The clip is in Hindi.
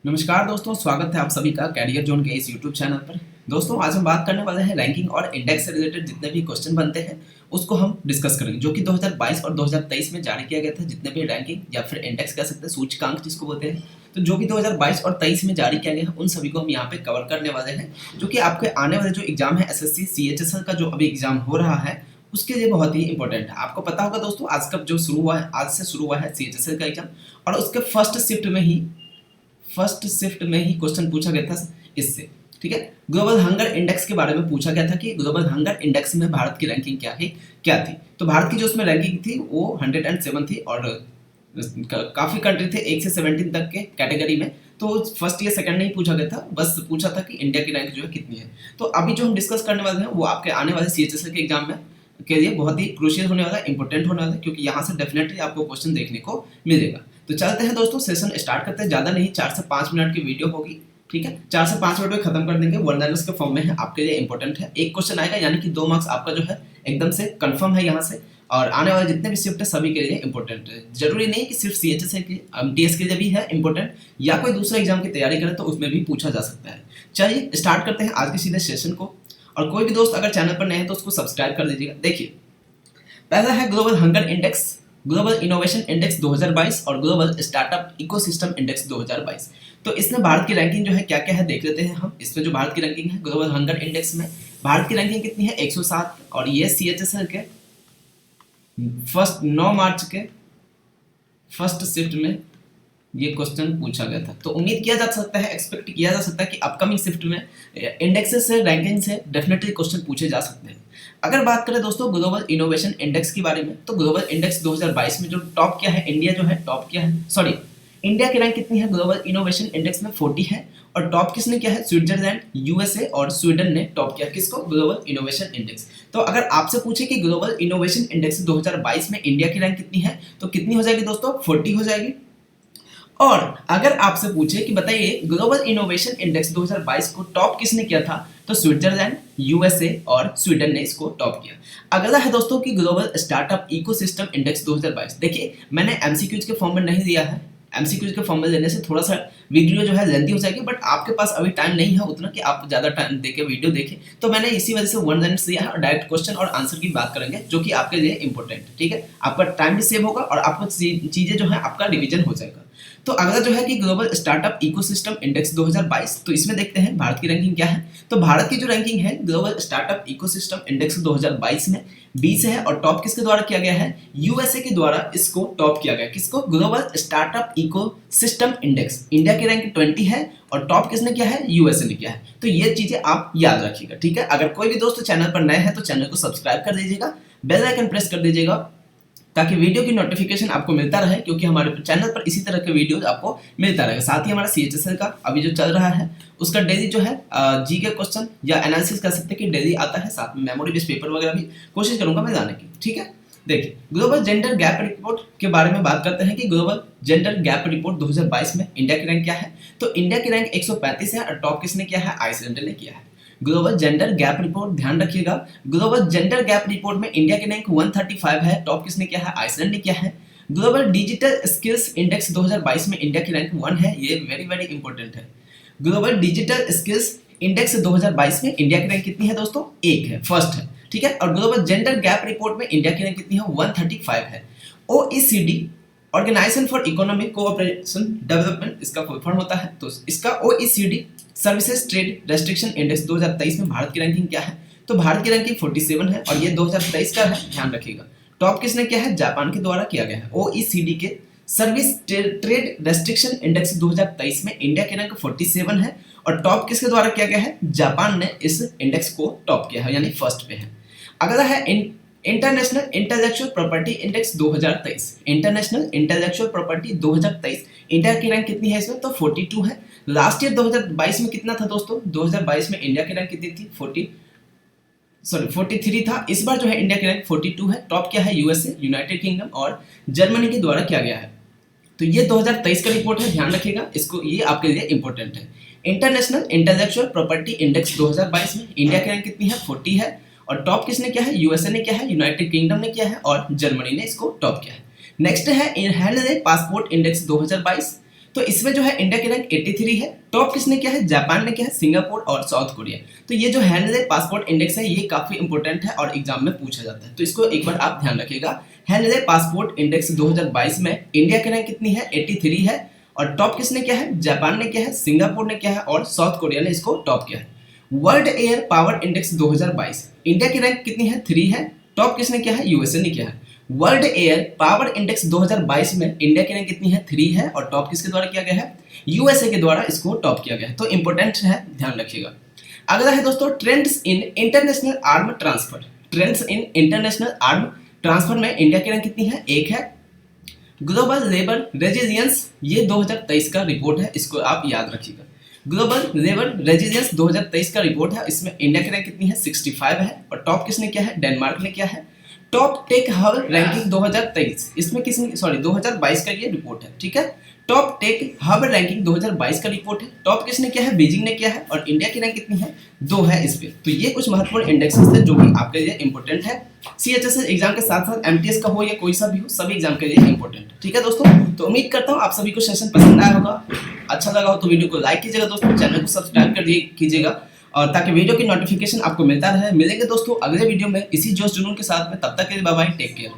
नमस्कार दोस्तों, स्वागत है आप सभी का कैरियर जोन के इस यूट्यूब चैनल पर। दोस्तों आज हम बात करने वाले हैं रैंकिंग और इंडेक्स से रिलेटेड जितने भी क्वेश्चन बनते हैं उसको हम डिस्कस करेंगे, जो कि 2022 और 2023 में जारी किया गया था। जितने भी रैंकिंग या फिर इंडेक्स कह सकते हैं, सूचकांक जिसको बोलते हैं, तो जो कि 2022 और 23 में जारी किया गया है उन सभी को हम यहाँ पे कवर करने वाले हैं, जो कि आपके आने वाले जो एग्जाम है एसएससी सीएचएसएल का जो अभी एग्जाम हो रहा है उसके लिए बहुत ही इंपॉर्टेंट है। आपको पता होगा दोस्तों, आज का जो शुरू हुआ है, आज से शुरू हुआ है सीएचएसएल का एग्जाम, और उसके फर्स्ट शिफ्ट में ही क्वेश्चन पूछा गया था इससे। ठीक है, ग्लोबल हंगर इंडेक्स के बारे में पूछा गया था कि ग्लोबल हंगर इंडेक्स में भारत की रैंकिंग क्या थी। तो भारत की जो उसमें रैंकिंग थी वो 107 थी, और काफी कंट्री थे 1 से 17 तक के कैटेगरी में। तो फर्स्ट या सेकंड नहीं पूछा गया था, बस पूछा था कि इंडिया की रैंक जो है कितनी है। तो अभी जो हम डिस्कस करने वाले हैं वो आपके आने वाले सीएचएसएल के एग्जाम में के लिए बहुत ही क्रूशियल होने वाला है, इंपॉर्टेंट होने वाला है, क्योंकि यहाँ से डेफिनेटली आपको क्वेश्चन देखने को मिलेगा। तो चलते हैं दोस्तों, सेशन स्टार्ट करते हैं। ज़्यादा नहीं, 4 से 5 मिनट की वीडियो होगी। ठीक है, 4 से 5 मिनट में खत्म कर देंगे। वन लाइनर्स के फॉर्म में है, आपके लिए इंपॉर्टेंट है। एक क्वेश्चन आएगा, यानी कि 2 मार्क्स आपका जो है एकदम से कंफर्म है यहाँ से। और आने वाले जितने भी शिफ्ट है सभी के लिए इंपॉर्टेंट है। जरूरी नहीं कि सिर्फ सीएचएस के एमटीएस के लिए भी है इंपॉर्टेंट, या कोई दूसरा एग्जाम की तैयारी करें तो उसमें भी पूछा जा सकता है। चलिए स्टार्ट करते हैं आज के सीधे सेशन को। और कोई भी दोस्त अगर चैनल पर नए हैं तो उसको सब्सक्राइब कर दीजिएगा। देखिए, पहला है global hunger index, global innovation index 2022 और ग्लोबल स्टार्टअप इकोसिस्टम इंडेक्स 2022। तो इसमें भारत की रैंकिंग जो है क्या क्या है देख लेते हैं हम। इसमें जो भारत की रैंकिंग है ग्लोबल हंगर इंडेक्स में भारत की रैंकिंग कितनी है, 107। और ये सीएचएसएल के फर्स्ट 9 मार्च के फर्स्ट शिफ्ट में ये क्वेश्चन पूछा गया था। तो उम्मीद किया जा सकता है, एक्सपेक्ट किया जा सकता है कि अपकमिंग शिफ्ट में इंडेक्सेस से, रैंकिंग से डेफिनेटली क्वेश्चन पूछे जा सकते हैं। अगर बात करें दोस्तों ग्लोबल इनोवेशन इंडेक्स के बारे में, तो ग्लोबल इंडेक्स 2022 में जो टॉप किया है, इंडिया जो है टॉप किया है। सॉरी, इंडिया की रैंक कितनी है ग्लोबल इनोवेशन इंडेक्स में, 40 है। और टॉप किसने किया है, स्विट्जरलैंड, यूएसए और स्वीडन ने टॉप किया किसको, ग्लोबल इनोवेशन इंडेक्स। तो अगर आपसे पूछे कि ग्लोबल इनोवेशन इंडेक्स 2022 में इंडिया की रैंक कितनी है, तो कितनी हो जाएगी दोस्तों, 40 हो जाएगी। और अगर आपसे पूछे कि बताइए ग्लोबल इनोवेशन इंडेक्स 2022 को टॉप किसने किया था, तो स्विट्जरलैंड, यूएसए और स्वीडन ने इसको टॉप किया। अगला है दोस्तों कि ग्लोबल स्टार्टअप इकोसिस्टम इंडेक्स 2022। देखिए, मैंने एमसीक्यूज के फॉर्म में नहीं दिया है, एमसीक्यूज के फॉर्म में लेने से थोड़ा सा वीडियो जो है लेंथी हो जाएगी, बट आपके पास अभी टाइम नहीं है उतना कि आप ज्यादा टाइम देके वीडियो देखें। तो मैंने इसी वजह से वन लाइनर्स दिया है, और डायरेक्ट क्वेश्चन और आंसर की बात करेंगे, जो कि आपके लिए इंपॉर्टेंट है। ठीक है, आपका टाइम भी सेव होगा और आपको चीजें जो है आपका रिविजन हो जाएगा। तो अगला जो है कि ग्लोबल स्टार्टअप इकोसिस्टम इंडेक्स 2022। तो इसमें देखते हैं भारत की रैंकिंग क्या है। तो भारत की जो रैंकिंग है ग्लोबल स्टार्टअप इकोसिस्टम इंडेक्स 2022 में 20 है, और टॉप किसके द्वारा किया गया है, यूएसए के द्वारा इसको टॉप किया गया। किसको, global startup ecosystem index. India की रैंक 20 है और टॉप किसने किया है, यूएसए ने किया है। तो ये चीजें आप याद रखिएगा। ठीक है, अगर कोई भी दोस्त चैनल पर नए हैं तो चैनल को सब्सक्राइब कर दीजिएगा, बेल आइकन प्रेस कर दीजिएगा, ताकि वीडियो की नोटिफिकेशन आपको मिलता रहे, क्योंकि हमारे चैनल पर इसी तरह के वीडियोस आपको मिलता रहेगा। साथ ही हमारा सीएचएसएल का अभी जो चल रहा है उसका डेली जो है जी के क्वेश्चन या एनालिसिस कर सकते हैं कि डेली आता है, साथ में मेमोरी बेस्ड पेपर वगैरह भी कोशिश करूंगा मैं लाने की। ठीक है, देखिए ग्लोबल जेंडर गैप रिपोर्ट के बारे में बात करते हैं कि ग्लोबल जेंडर गैप रिपोर्ट 2022 में इंडिया की रैंक क्या है। तो इंडिया की रैंक 135 है, और टॉप किसने किया है, आइसलैंड ने किया है। ग्लोबल जेंडर गैप रिपोर्ट, ध्यान रखिएगा, ग्लोबल जेंडर गैप रिपोर्ट में इंडिया की रैंक 135 है, टॉप किसने किया है, आइसलैंड ने किया है। ग्लोबल डिजिटल स्किल्स इंडेक्स 2022 में इंडिया की रैंक 1 है, ये वेरी वेरी इंपॉर्टेंट है। ग्लोबल डिजिटल स्किल्स इंडेक्स 2022 में इंडिया की रैंक कितनी है दोस्तों, 1 है, फर्स्ट है। ठीक है, और ग्लोबल जेंडर गैप रिपोर्ट में इंडिया की रैंक कितनी है, 135 है। OECD, organization for economic cooperation development, इसका फुल फॉर्म होता है। तो इसका OECD services trade restriction index 2023 में भारत की रैंकिंग क्या है, तो भारत की रैंकिंग 47 है, और ये 2023 का है, ध्यान रखिएगा। टॉप किसने किया है, जापान के द्वारा किया गया है। ओईसीडी के सर्विस ट्रेड रेस्ट्रिक्शन इंडेक्स 2023 में इंडिया की रैंक 47 है, और टॉप किसके द्वारा किया गया है, जापान ने इस इंडेक्स को टॉप किया है, यानी फर्स्ट पे है। अगला है international intellectual property index 2023। International intellectual property 2023, India की रैंक कितनी है इसमें, तो 42 है। लास्ट ईयर 2022 में कितना था दोस्तों, 2022 में इंडिया की रैंक कितनी थी, 43 था। इस बार जो है इंडिया की रैंक 42 है। टॉप क्या है, यूएसए, यूनाइटेड किंगडम और जर्मनी के द्वारा किया गया है। तो ये 2023 का रिपोर्ट है, ध्यान रखिएगा इसको, ये आपके लिए इंपॉर्टेंट है। इंटरनेशनल इंटेलेक्चुअल प्रॉपर्टी इंडेक्स 2022 में इंडिया की रैंक कितनी है, 40 है, और टॉप किसने किया है, यूएसए ने किया है, यूनाइटेड किंगडम ने किया है और जर्मनी ने इसको टॉप किया है। नेक्स्ट है हैंडले पासपोर्ट इंडेक्स 2022। तो इसमें जो है इंडिया की रैंक 83 है। टॉप किसने किया है? जापान ने किया है, सिंगापुर और साउथ कोरिया। तो ये जो हेनले पासपोर्ट इंडेक्स है ये काफी इंपॉर्टेंट है और एग्जाम में पूछा जाता है, तो इसको एक बार आप ध्यान रखिएगा। हेनले पासपोर्ट इंडेक्स 2022 में इंडिया की रैंक कितनी है? 83 है। और टॉप किसने किया है? जापान ने किया है, सिंगापुर ने किया है और साउथ कोरिया ने इसको टॉप किया है। World air power index 2022 India की रैंक कितनी है? 3 है। टॉप किसने किया है? यूएसए ने किया है। वर्ल्ड एयर पावर इंडेक्स 2022 में इंडिया की रैंक कितनी है? 3 है। और टॉप किसके द्वारा किया गया है? यूएसए के द्वारा इसको टॉप किया गया है। तो इंपॉर्टेंट है, ध्यान रखिएगा। अगला है दोस्तों trends in international arm transfer. Trends in international arm transfer में इंडिया की रैंक कितनी है? 1 है। ग्लोबल लेबर रेजिलियंस ये 2023 का रिपोर्ट है, इसको आप याद रखिएगा। ग्लोबल लेबर रेजिलियंस 2023 का रिपोर्ट है, इसमें इंडिया की रैंक कितनी है? 65 है। और टॉप किसने किया है? डेनमार्क ने किया है। टॉप टेक हब रैंकिंग 2023 इसमें किसने 2022 का ये रिपोर्ट है, ठीक है। टॉप टेक हब रैंकिंग 2022 का रिपोर्ट है। टॉप किसने किया है? बीजिंग ने किया है। और इंडिया की रैंक कितनी है? 2 है इस पे। तो ये कुछ महत्वपूर्ण इंडेक्सेस थे जो कि आपके लिए इंपॉर्टेंट है। सीएचएसएल एग्जाम के साथ साथ एमटीएस का हो या कोई सा भी हो, सभी एग्जाम के लिए इंपॉर्टेंट है, ठीक है दोस्तों। तो उम्मीद करता हूँ आप सभी को सेशन पसंद आया होगा। अच्छा लगा हो तो वीडियो को लाइक कीजिएगा दोस्तों, चैनल को सब्सक्राइब कर कीजिएगा और ताकि वीडियो की नोटिफिकेशन आपको मिलता रहे। मिलेंगे दोस्तों अगले वीडियो में इसी जोश जुनून के साथ में, तब तक के लिए बाय बाय, टेक केयर।